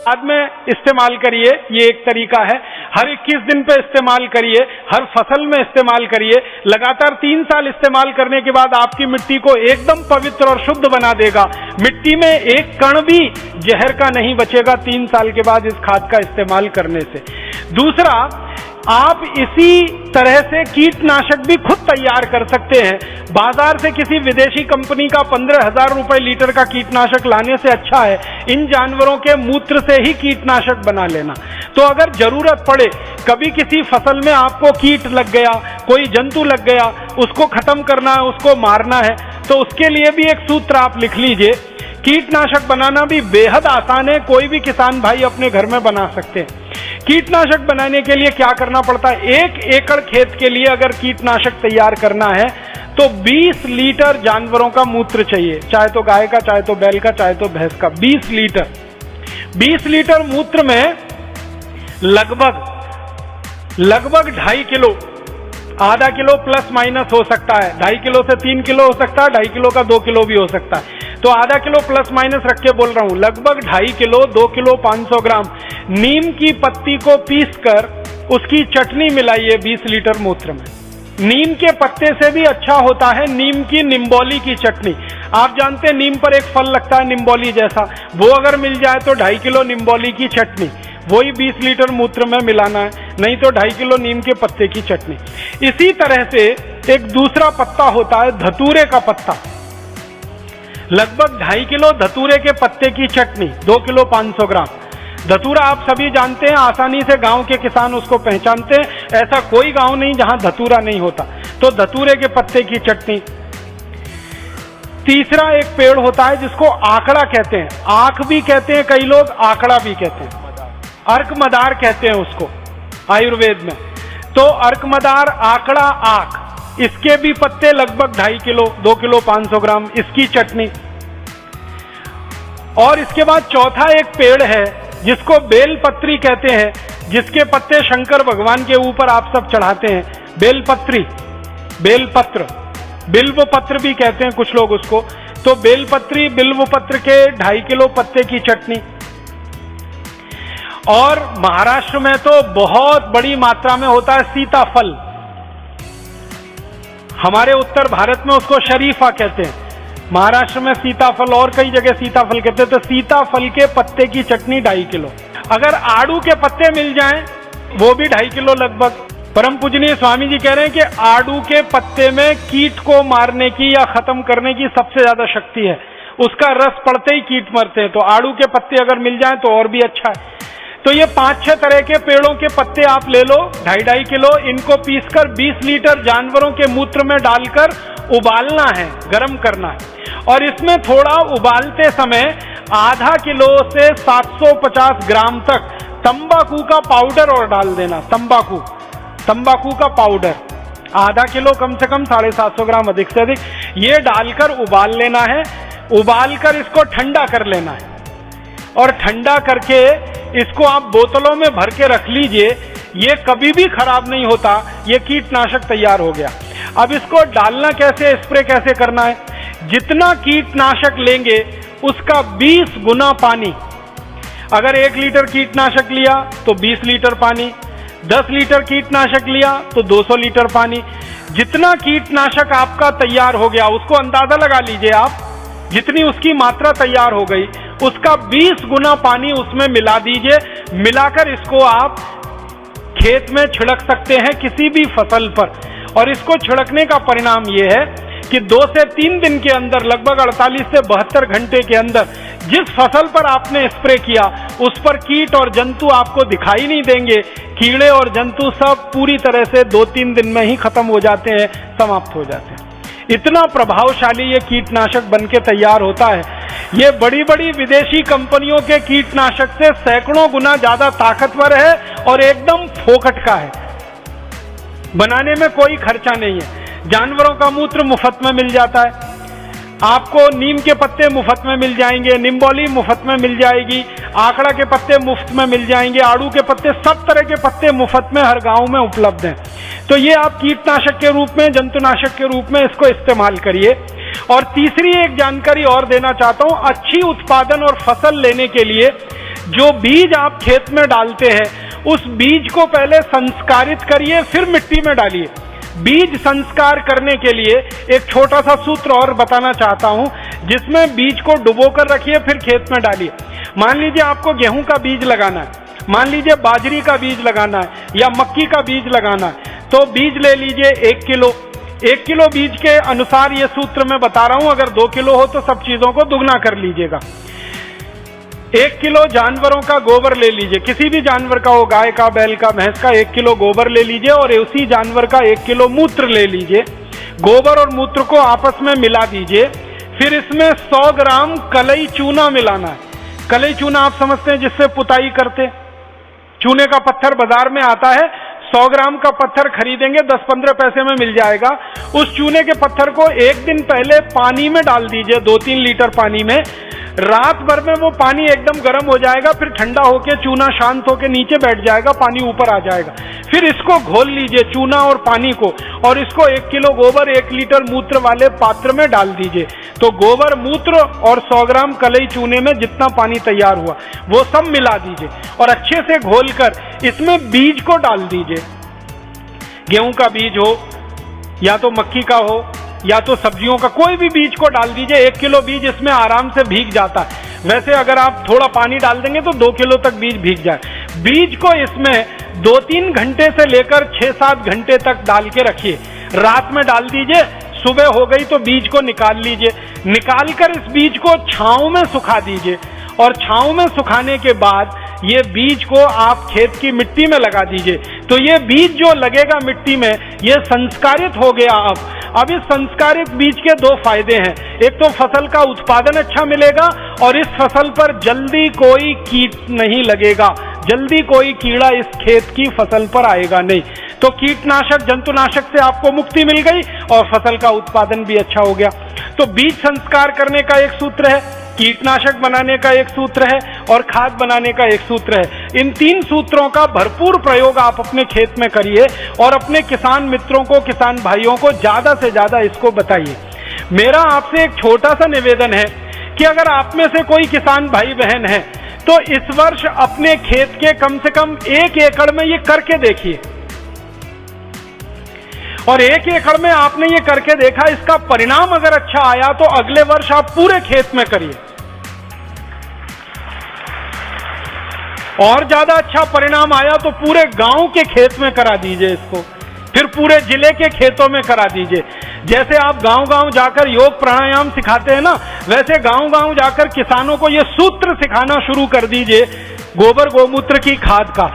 बाद में इस्तेमाल करिए, ये एक तरीका है। हर 21 दिन पे इस्तेमाल करिए, हर फसल में इस्तेमाल करिए। लगातार 3 साल इस्तेमाल करने के बाद आपकी मिट्टी को एकदम पवित्र और शुद्ध बना देगा। मिट्टी में एक कण भी जहर का नहीं बचेगा 3 साल के बाद इस खाद का इस्तेमाल करने से। दूसरा, आप इसी तरह से कीटनाशक भी खुद तैयार कर सकते हैं। बाजार से किसी विदेशी कंपनी का 15,000 रुपए लीटर का कीटनाशक लाने से अच्छा है इन जानवरों के मूत्र से ही कीटनाशक बना लेना। तो अगर जरूरत पड़े, कभी किसी फसल में आपको कीट लग गया, कोई जंतु लग गया, उसको खत्म करना है, उसको मारना है, तो उसके लिए भी एक सूत्र आप लिख लीजिए। कीटनाशक बनाना भी बेहद आसान है, कोई भी किसान भाई अपने घर में बना सकते हैं। कीटनाशक बनाने के लिए क्या करना पड़ता है? 1 एकड़ खेत के लिए अगर कीटनाशक तैयार करना है तो 20 लीटर जानवरों का मूत्र चाहिए, चाहे तो गाय का, चाहे तो बैल का, चाहे तो भैंस का। 20 लीटर। 20 लीटर मूत्र में लगभग 2.5 किलो, आधा किलो प्लस माइनस हो सकता है, 2.5 किलो से 3 किलो हो सकता है, 2.5 किलो का 2 किलो भी हो सकता है। तो आधा किलो प्लस माइनस रख के बोल रहा हूं, लगभग 2.5 किलो, 2 किलो 500 ग्राम नीम की पत्ती को पीसकर उसकी चटनी मिलाइए 20 लीटर मूत्र में। नीम के पत्ते से भी अच्छा होता है नीम की निम्बोली की चटनी। आप जानते हैं नीम पर एक फल लगता है निम्बोली जैसा, वो अगर मिल जाए तो 2.5 किलो निम्बोली की चटनी वही 20 लीटर मूत्र में मिलाना है, नहीं तो 2.5 किलो नीम के पत्ते की चटनी। इसी तरह से एक दूसरा पत्ता होता है धतूरे का पत्ता, लगभग 2.5 किलो धतूरे के पत्ते की चटनी, 2 किलो 500 ग्राम। धतूरा आप सभी जानते हैं, आसानी से गांव के किसान उसको पहचानते हैं, ऐसा कोई गांव नहीं जहां धतूरा नहीं होता। तो धतूरे के पत्ते की चटनी। तीसरा एक पेड़ होता है जिसको आकड़ा कहते हैं, आंख भी कहते हैं कई लोग, आकड़ा भी कहते हैं, अर्कमदार कहते हैं उसको आयुर्वेद में। तो अर्कमदार, आकड़ा, आंख, इसके भी पत्ते लगभग 2.5 किलो, 2 किलो 500 ग्राम, इसकी चटनी। और इसके बाद चौथा एक पेड़ है जिसको बेलपत्री कहते हैं, जिसके पत्ते शंकर भगवान के ऊपर आप सब चढ़ाते हैं। बेलपत्री, बेलपत्र, बिल्व पत्र भी कहते हैं कुछ लोग उसको। तो बेलपत्री, बिल्व पत्र के 2.5 किलो पत्ते की चटनी। और महाराष्ट्र में तो बहुत बड़ी मात्रा में होता है सीताफल, हमारे उत्तर भारत में उसको शरीफा कहते हैं, महाराष्ट्र में सीताफल और कई जगह सीताफल कहते हैं। तो सीताफल के पत्ते की चटनी 2.5 किलो। अगर आड़ू के पत्ते मिल जाएं वो भी 2.5 किलो लगभग। परम पूजनीय स्वामी जी कह रहे हैं कि आड़ू के पत्ते में कीट को मारने की या खत्म करने की सबसे ज्यादा शक्ति है, उसका रस पड़ते ही कीट मरते हैं। तो आड़ू के पत्ते अगर मिल जाएं तो और भी अच्छा है। तो ये 5-6 तरह के पेड़ों के पत्ते आप ले लो, 2.5 किलो, इनको पीसकर 20 लीटर जानवरों के मूत्र में डालकर उबालना है, गर्म करना है। और इसमें थोड़ा उबालते समय आधा किलो से 750 ग्राम तक तंबाकू का पाउडर और डाल देना। तंबाकू का पाउडर आधा किलो, कम से कम 750 ग्राम, अधिक से अधिक, ये डालकर उबाल लेना है। उबालकर इसको ठंडा कर लेना है और ठंडा करके इसको आप बोतलों में भर के रख लीजिए। ये कभी भी खराब नहीं होता, ये कीटनाशक तैयार हो गया। अब इसको डालना कैसे, स्प्रे कैसे करना है? जितना कीटनाशक लेंगे उसका 20 गुना पानी। अगर 1 लीटर कीटनाशक लिया तो 20 लीटर पानी, 10 लीटर कीटनाशक लिया तो 200 लीटर पानी। जितना कीटनाशक आपका तैयार हो गया उसको अंदाजा लगा लीजिए आप, जितनी उसकी मात्रा तैयार हो गई उसका 20 गुना पानी उसमें मिला दीजिए। मिलाकर इसको आप खेत में छिड़क सकते हैं किसी भी फसल पर। और इसको छिड़कने का परिणाम यह है कि 2 से 3 दिन के अंदर, लगभग 48 से 72 घंटे के अंदर जिस फसल पर आपने स्प्रे किया उस पर कीट और जंतु आपको दिखाई नहीं देंगे। कीड़े और जंतु सब पूरी तरह से 2-3 दिन में ही खत्म हो जाते हैं, समाप्त हो जाते हैं। इतना प्रभावशाली ये कीटनाशक बनके तैयार होता है। ये बड़ी बड़ी विदेशी कंपनियों के कीटनाशक से सैकड़ों गुना ज्यादा ताकतवर है और एकदम फोकट का है। बनाने में कोई खर्चा नहीं है। जानवरों का मूत्र मुफ्त में मिल जाता है, आपको नीम के पत्ते मुफ्त में मिल जाएंगे, निम्बोली मुफ्त में मिल जाएगी, आकड़ा के पत्ते मुफ्त में मिल जाएंगे, आड़ू के पत्ते, सब तरह के पत्ते मुफ्त में हर गांव में उपलब्ध हैं। तो ये आप कीटनाशक के रूप में, जंतुनाशक के रूप में इसको इस्तेमाल करिए। और तीसरी एक जानकारी और देना चाहता हूं, अच्छी उत्पादन और फसल लेने के लिए जो बीज आप खेत में डालते हैं उस बीज को पहले संस्कारित करिए, फिर मिट्टी में डालिए। बीज संस्कार करने के लिए एक छोटा सा सूत्र और बताना चाहता हूं, जिसमें बीज को डुबोकर रखिए फिर खेत में डालिए। मान लीजिए आपको गेहूं का बीज लगाना है, मान लीजिए बाजरी का बीज लगाना है या मक्की का बीज लगाना है, तो बीज ले लीजिए 1 किलो। 1 किलो बीज के अनुसार ये सूत्र मैं बता रहा हूं, अगर 2 किलो हो तो सब चीजों को दुगना कर लीजिएगा। 1 किलो जानवरों का गोबर ले लीजिए, किसी भी जानवर का हो, गाय का, बैल का, भैंस का, 1 किलो गोबर ले लीजिए और उसी जानवर का 1 किलो मूत्र ले लीजिए। गोबर और मूत्र को आपस में मिला दीजिए, फिर इसमें 100 ग्राम कलई चूना मिलाना है। कलई चूना आप समझते हैं जिससे पुताई करते, चूने का पत्थर बाजार में आता है, 100 ग्राम का पत्थर खरीदेंगे 10-15 पैसे में मिल जाएगा। उस चूने के पत्थर को 1 दिन पहले पानी में डाल दीजिए, 2-3 लीटर पानी में। रात भर में वो पानी एकदम गर्म हो जाएगा, फिर ठंडा होके चूना शांत होके नीचे बैठ जाएगा, पानी ऊपर आ जाएगा। फिर इसको घोल लीजिए चूना और पानी को, और इसको 1 किलो गोबर 1 लीटर मूत्र वाले पात्र में डाल दीजिए। तो गोबर, मूत्र और 100 ग्राम कलई चूने में जितना पानी तैयार हुआ वो सब मिला दीजिए और अच्छे से घोलकर इसमें बीज को डाल दीजिए। गेहूं का बीज हो या तो मक्की का हो या तो सब्जियों का, कोई भी बीज को डाल दीजिए। 1 किलो बीज इसमें आराम से भीग जाता है। वैसे अगर आप थोड़ा पानी डाल देंगे तो 2 किलो तक बीज भीग जाए। बीज को इसमें 2-3 घंटे से लेकर 6-7 घंटे तक डाल के रखिए। रात में डाल दीजिए, सुबह हो गई तो बीज को निकाल लीजिए। निकालकर इस बीज को छांव में सुखा दीजिए और छांव में सुखाने के बाद ये बीज को आप खेत की मिट्टी में लगा दीजिए। तो ये बीज जो लगेगा मिट्टी में, ये संस्कारित हो गया। अब इस संस्कारित बीज के 2 फायदे हैं। एक तो फसल का उत्पादन अच्छा मिलेगा और इस फसल पर जल्दी कोई कीट नहीं लगेगा, जल्दी कोई कीड़ा इस खेत की फसल पर आएगा नहीं। तो कीटनाशक, जंतुनाशक से आपको मुक्ति मिल गई और फसल का उत्पादन भी अच्छा हो गया। तो बीज संस्कार करने का एक सूत्र है, कीटनाशक बनाने का एक सूत्र है और खाद बनाने का एक सूत्र है। इन 3 सूत्रों का भरपूर प्रयोग आप अपने खेत में करिए और अपने किसान मित्रों को, किसान भाइयों को ज्यादा से ज्यादा इसको बताइए। मेरा आपसे एक छोटा सा निवेदन है कि अगर आप में से कोई किसान भाई बहन है तो इस वर्ष अपने खेत के कम से कम 1 एकड़ में ये करके देखिए। और 1 एकड़ में आपने ये करके देखा, इसका परिणाम अगर अच्छा आया तो अगले वर्ष आप पूरे खेत में करिए। और ज्यादा अच्छा परिणाम आया तो पूरे गांव के खेत में करा दीजिए इसको, फिर पूरे जिले के खेतों में करा दीजिए। जैसे आप गांव-गांव जाकर योग प्राणायाम सिखाते हैं ना, वैसे गांव-गांव जाकर किसानों को ये सूत्र सिखाना शुरू कर दीजिए गोबर गोमूत्र की खाद का।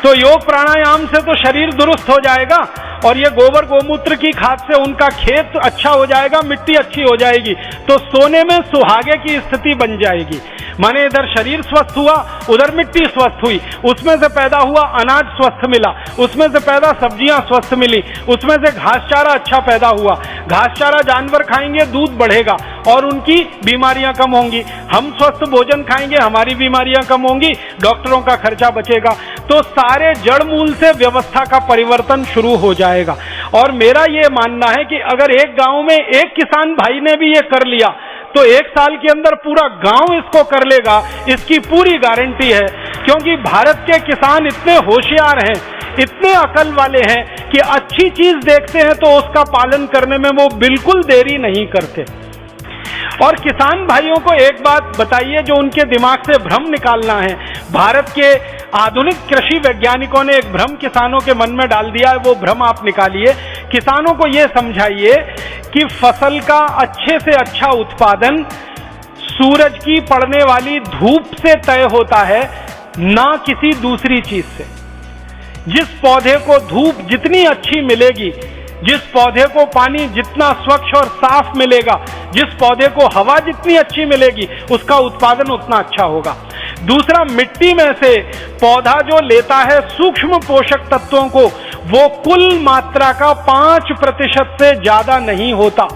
तो योग प्राणायाम से तो शरीर दुरुस्त हो जाएगा और ये गोबर गोमूत्र की खाद से उनका खेत अच्छा हो जाएगा, मिट्टी अच्छी हो जाएगी, तो सोने में सुहागे की स्थिति बन जाएगी। माने इधर शरीर स्वस्थ हुआ, उधर मिट्टी स्वस्थ हुई, उसमें से पैदा हुआ अनाज स्वस्थ मिला, उसमें से पैदा सब्जियां स्वस्थ मिली, उसमें से घास चारा अच्छा पैदा हुआ। घास चारा जानवर खाएंगे, दूध बढ़ेगा और उनकी बीमारियां कम होंगी। हम स्वस्थ भोजन खाएंगे, हमारी बीमारियां कम होंगी, डॉक्टरों का खर्चा बचेगा। तो सारे जड़ मूल से व्यवस्था का परिवर्तन शुरू हो जाएगा। और मेरा ये मानना है कि अगर एक गांव में एक किसान भाई ने भी ये कर लिया तो 1 साल के अंदर पूरा गांव इसको कर लेगा, इसकी पूरी गारंटी है। क्योंकि भारत के किसान इतने होशियार हैं, इतने अकल वाले हैं कि अच्छी चीज देखते हैं तो उसका पालन करने में वो बिल्कुल देरी नहीं करते। और किसान भाइयों को एक बात बताइए जो उनके दिमाग से भ्रम निकालना है। भारत के आधुनिक कृषि वैज्ञानिकों ने एक भ्रम किसानों के मन में डाल दिया है, वो भ्रम आप निकालिए। किसानों को ये समझाइए कि फसल का अच्छे से अच्छा उत्पादन सूरज की पड़ने वाली धूप से तय होता है, ना किसी दूसरी चीज से। जिस पौधे को धूप जितनी अच्छी मिलेगी, जिस पौधे को पानी जितना स्वच्छ और साफ मिलेगा, जिस पौधे को हवा जितनी अच्छी मिलेगी, उसका उत्पादन उतना अच्छा होगा। दूसरा, मिट्टी में से पौधा जो लेता है सूक्ष्म पोषक तत्वों को, वो कुल मात्रा का 5% से ज्यादा नहीं होता।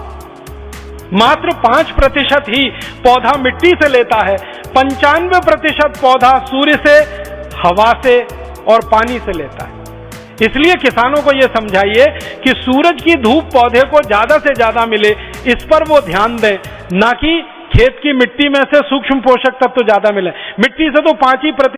मात्र 5% ही पौधा मिट्टी से लेता है, 95% पौधा सूर्य से, हवा से और पानी से लेता है। इसलिए किसानों को यह समझाइए कि सूरज की धूप पौधे को ज्यादा से ज्यादा मिले, इस पर वो ध्यान दें, ना कि खेत की मिट्टी में से सूक्ष्म पोषक तत्व ज्यादा मिले। मिट्टी से तो 5%